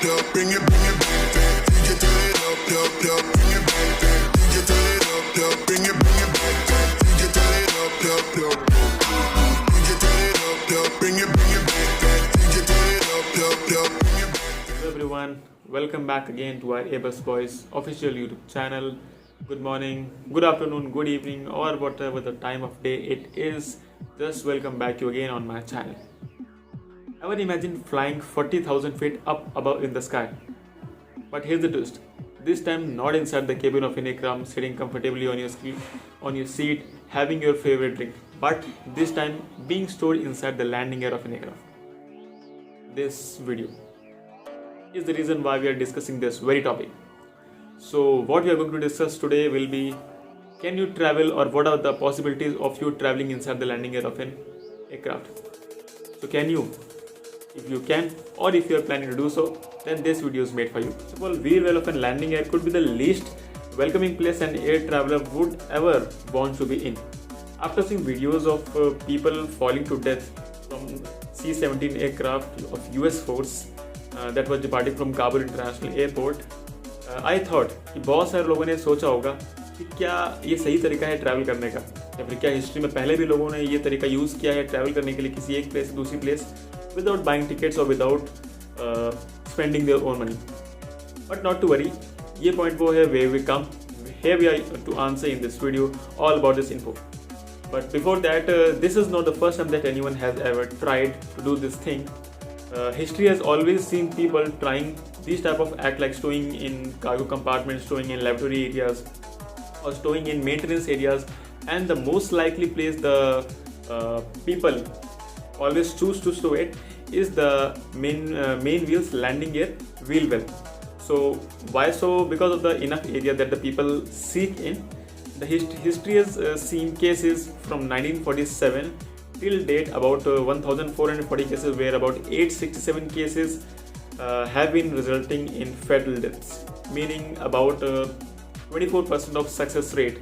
bring it back, DJ turn it up, bring it back, DJ turn it up, bring it back, DJ turn it up, DJ turn it up, bring it back, DJ turn it up, bring it back. Hello everyone, welcome back again to our aviation official YouTube channel. Good morning, good afternoon, good evening, or whatever the time of day it is. Just welcome back you again on my channel. Ever imagine flying 40,000 feet up above in the sky? But here's the twist. This time not inside the cabin of an aircraft, sitting comfortably on your seat, having your favorite drink, but this time being stored inside the landing gear of an aircraft. This video is the reason why we are discussing this very topic. So what we are going to discuss today will be, can you travel, or what are the possibilities of you traveling inside the landing gear of an aircraft? So can you? If you can, or if you are planning to do so, then this video is made for you. First of all, wheel well of a landing gear could be the least welcoming place an air traveler would ever want to be in. After seeing videos of people falling to death from C-17 aircraft of US Force that was departing from Kabul International Airport, I thought कि बहुत सारे लोगों ने सोचा होगा कि क्या ये सही तरीका है ट्रैवल करने का, या फिर क्या हिस्ट्री में पहले भी लोगों ने ये तरीका यूज़ किया है ट्रैवल करने के लिए किसी एक प्लेस से दूसरी place without buying tickets or without spending their own money. But not to worry, ये point वो है where we come. Here we are to answer in this video all about this info. But before that, this is not the first time that anyone has ever tried to do this thing. History has always seen people trying these type of act, like stowing in cargo compartments, stowing in laboratory areas, or stowing in maintenance areas, and the most likely place the people always choose to stow it is the main wheels landing gear wheel well. So why so? Because of the enough area that the people seek in. The history has seen cases from 1947 till date, about 1440 cases, where about 867 cases have been resulting in fatal deaths, meaning about 24% of success rate,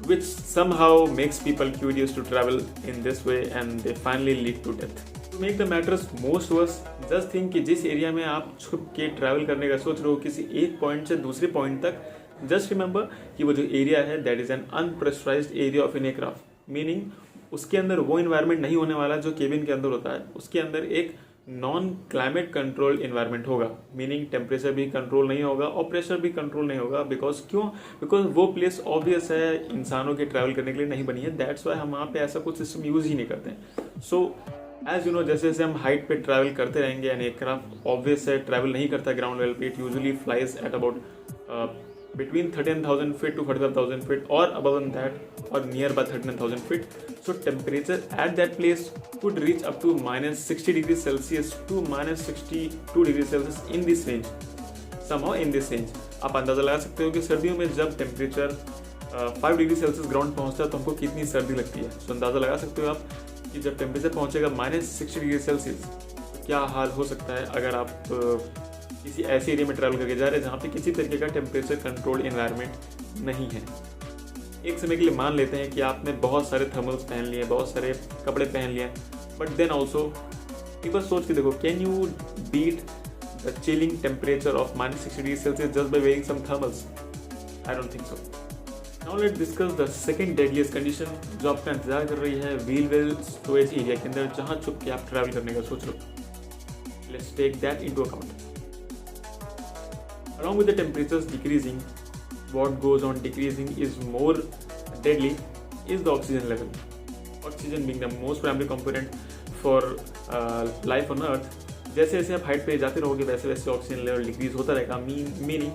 which somehow makes people curious to travel in this way, and they finally lead to death. To make the matters most worse, just think कि जिस area में आप छुप के travel करने का सोच रहे हो किसी एक पॉइंट से दूसरे पॉइंट तक, जस्ट रिमेंबर कि वो जो एरिया है that is an unpressurized area of an aircraft, meaning उसके अंदर वो इन्वायरमेंट नहीं होने वाला जो केबिन के अंदर होता है. उसके अंदर एक नॉन क्लाइमेट कंट्रोल इन्वायरमेंट होगा, मीनिंग टेम्परेचर भी कंट्रोल नहीं होगा और प्रेशर भी कंट्रोल नहीं होगा. बिकॉज वो प्लेस ऑब्वियस है इंसानों के ट्रैवल करने के लिए नहीं बनी है. दैट्स वाई हम वहाँ पे ऐसा कुछ सिस्टम यूज ही नहीं करते हैं. सो एज यू नो, जैसे जैसे हम हाइट पे ट्रैवल करते रहेंगे, एंड एयरक्राफ्ट ऑब्वियस है ट्रैवल नहीं करता ग्राउंड लेवल पे. It usually flies at about between 13,000 feet to 45,000 feet, or above than that, or nearby 13,000 feet. So temperature at that place could reach up to minus 60 degrees Celsius to minus 62 degrees Celsius in this range. Somehow in this range. आप अंदाजा लगा सकते हो कि सर्दियों में जब temperature 5 degree Celsius ground पहुंचता है तो हमको कितनी सर्दी लगती है. तो अंदाजा लगा सकते हो आप कि जब टेम्परेचर पहुंचेगा minus 60 डिग्री सेल्सियस तो क्या हाल हो सकता है अगर आप किसी ऐसे एरिया में ट्रैवल करके जा रहे हैं जहाँ पे किसी तरीके का टेम्परेचर कंट्रोल एनवायरनमेंट नहीं है. एक समय के लिए मान लेते हैं कि आपने बहुत सारे थर्मल्स पहन लिए, बहुत सारे कपड़े पहन लिए, बट देन ऑल्सो एक बार सोच के देखो, can you beat the chilling temperature of -60 degree Celsius just by wearing some thermals? I don't think so. Now let's discuss the second deadliest condition जो आपका इंतजार कर रही है व्हील वेल स्टोरेज एरिया के अंदर, जहाँ छुप के आप ट्रैवल करने का सोच लो. Let's take that into account. Along with the temperatures decreasing, what goes on decreasing is more deadly is the oxygen level. Oxygen being the most primary component for life on Earth. जैसे जैसे आप height पे जाते रहोगे वैसे वैसे oxygen level decrease होता रहेगा, मीनिंग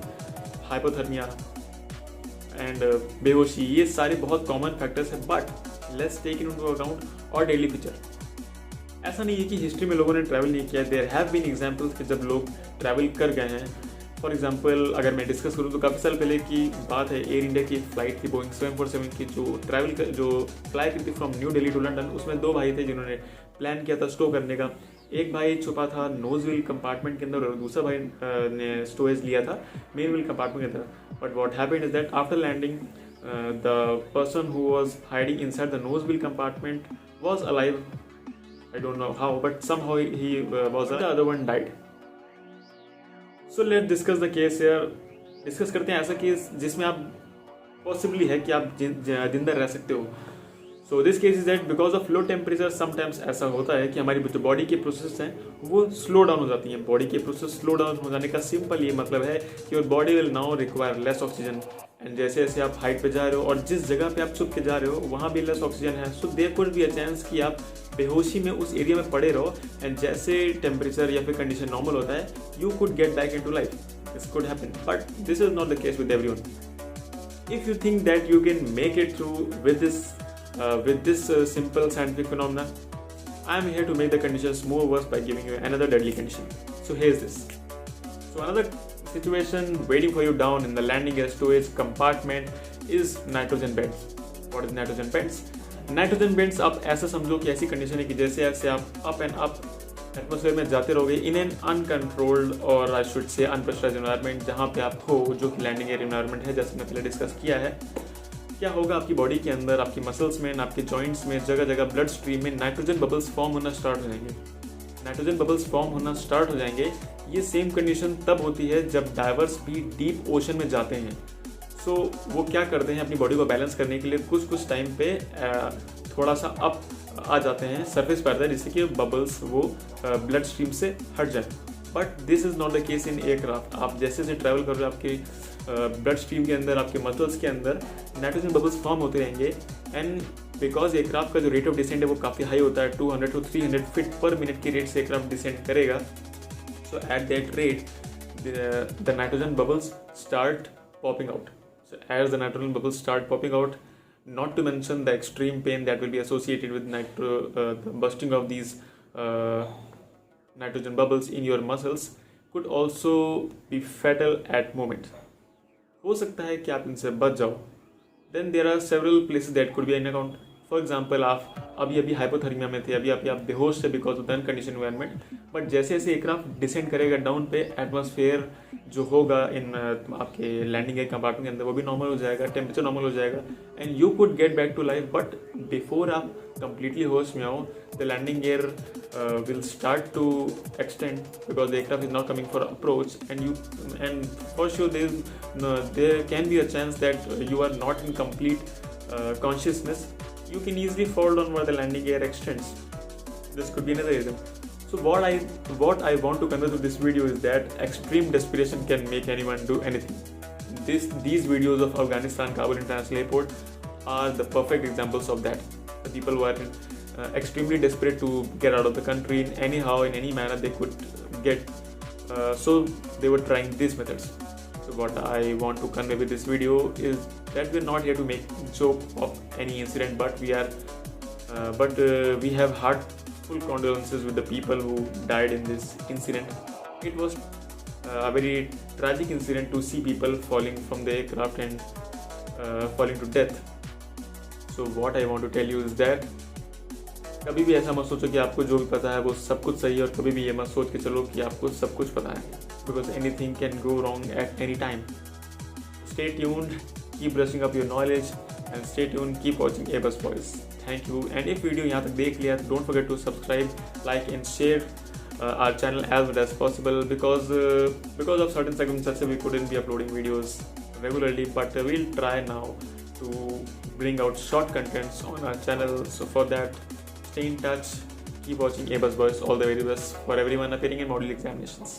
हाइपोथर्मिया एंड बेहोशी, ये सारे बहुत कॉमन फैक्टर्स हैं. But let's take into account और डेली पिक्चर. ऐसा नहीं है कि हिस्ट्री में लोगों ने ट्रैवल नहीं किया. देयर हैव बीन एग्जाम्पल्स कि जब लोग ट्रैवल कर गए हैं. फॉर एग्जाम्पल अगर मैं डिस्कस करूँ तो काफ़ी साल पहले की बात है, एयर इंडिया की फ्लाइट थी बोइंग 747 की जो फ्लाई की थी from New Delhi to London. उसमें दो भाई थे जिन्होंने प्लान किया था स्टो करने का. एक भाई छुपा था नोज व्हील कंपार्टमेंट के अंदर और दूसरा भाई ने स्टोरेज लिया था मेन व्हील कंपार्टमेंट के अंदर. But what happened is that after landing the person who was hiding inside the nose wheel compartment was alive. I don't know how, but somehow he was. The other one died. So let discuss the case यार। Discuss करते हैं ऐसा case जिसमें आप possibly है कि आप दिन भर रह सकते हो। So this case is that because of low temperature sometimes ऐसा होता है कि हमारी जो बॉडी के प्रोसेस हैं वो स्लो डाउन हो जाती हैं। बॉडी के प्रोसेस स्लो डाउन हो जाने का सिंपल ये मतलब है कि your body will now require less oxygen. And जैसे जैसे आप हाइट पे जा रहे हो और जिस जगह पे आप छुप के जा रहे हो वहाँ भी लेस ऑक्सीजन है। So there could be a chance कि आप बेहोशी में उस एरिया में पड़े रहो एंड जैसे टेम्परेचर या फिर कंडीशन नॉर्मल होता है you could get back into life. This could happen but this is not the case with everyone. If you think that you can make it through with this simple scientific phenomena, I am here to make the conditions more worse by giving you another deadly condition. So here's this. So another situation waiting for you down in the landing gear storage compartment is nitrogen vents. What is nitrogen vents? Nitrogen vents आप ऐसा समझो कि ऐसी condition है कि जैसे ऐसे आप अप एंड अप एटमॉस्फेयर में जाते रहोगे इन एन अनकंट्रोल्ड और आई शुड से अनप्रेशराइज्ड एनवायरनमेंट जहाँ पे आप हो, जो कि लैंडिंग एयर एनवायरनमेंट है जैसे मैंने पहले डिस्कस किया है। क्या होगा आपकी बॉडी के अंदर, आपकी मसल्स में, आपके जॉइंट्स में, जगह जगह ब्लड स्ट्रीम में नाइट्रोजन बबल्स फॉर्म होना स्टार्ट हो जाएंगे। नाइट्रोजन बबल्स फॉर्म होना स्टार्ट हो जाएंगे। ये सेम कंडीशन तब होती है जब डाइवर्स भी डीप ओशन में जाते हैं। सो वो क्या करते हैं अपनी बॉडी को बैलेंस करने के लिए कुछ टाइम पे थोड़ा सा अप आ जाते हैं, सरफेस पर आता है जिससे कि बबल्स वो ब्लड स्ट्रीम से हट जाए। But this is not the case in aircraft. आप जैसे जैसे ट्रैवल कर रहे हो आपके ब्लड स्ट्रीम के अंदर, आपके मसल्स के अंदर नाइट्रोजन बबल्स फॉर्म होते रहेंगे। एंड बिकॉज एयरक्राफ्ट का जो रेट ऑफ डिसेंट है वो काफ़ी हाई होता है, 200 to 300 फीट पर मिनट की रेट से एयरक्राफ्ट डिसेंट करेगा। So at that rate the nitrogen bubbles start popping out. So as the nitrogen bubbles start popping out, not to mention the extreme pain that will be associated with the bursting of these nitrogen bubbles in your muscles could also be fatal at moment. हो सकता है कि आप इनसे बच जाओ। Then there are several places that could be in account. For example आप अभी हाइपोथर्मिया में थे, अभी आप बेहोश थे because of the uncondition environment. But जैसे जैसे एयरक्राफ्ट डिसेंड करेगा डाउन पे, एटमॉस्फेयर जो होगा इन आपके लैंडिंग एयर कंपार्टमेंट के अंदर वो भी नॉर्मल हो जाएगा, टेम्परेचर नॉर्मल हो जाएगा and you could get back to life. But before आप कंप्लीटली होश में आओ the landing air will start to extend because the aircraft is now coming for approach and for sure there can be a chance that you are not in complete consciousness. You can easily fall down while the landing gear extends. This could be another reason. So what I want to convey through this video is that extreme desperation can make anyone do anything. These videos of Afghanistan Kabul International Airport are the perfect examples of that. The people who are extremely desperate to get out of the country in any manner they could get. So they were trying these methods. So what I want to convey with this video is that we're not here to make joke of any incident, but we have heartful condolences with the people who died in this incident. It was a very tragic incident to see people falling from the aircraft and falling to death. So what I want to tell you is that कभी भी ऐसा मत सोचो कि आपको जो भी पता है वो सब कुछ सही है, और कभी भी ये मत सोच के चलो कि आपको सब कुछ पता है, because anything can go wrong at any time. Stay tuned, keep brushing up your knowledge and stay tuned, keep watching Airbus Boys. Thank you. And if video यहाँ तक देख लिया तो don't forget to subscribe, like and share our channel as much as possible because of certain circumstances we couldn't be uploading videos regularly, but we'll try now to bring out short contents on our channel. So for that, stay in touch, keep watching Airbus Boys. All the very best for everyone appearing in model examinations.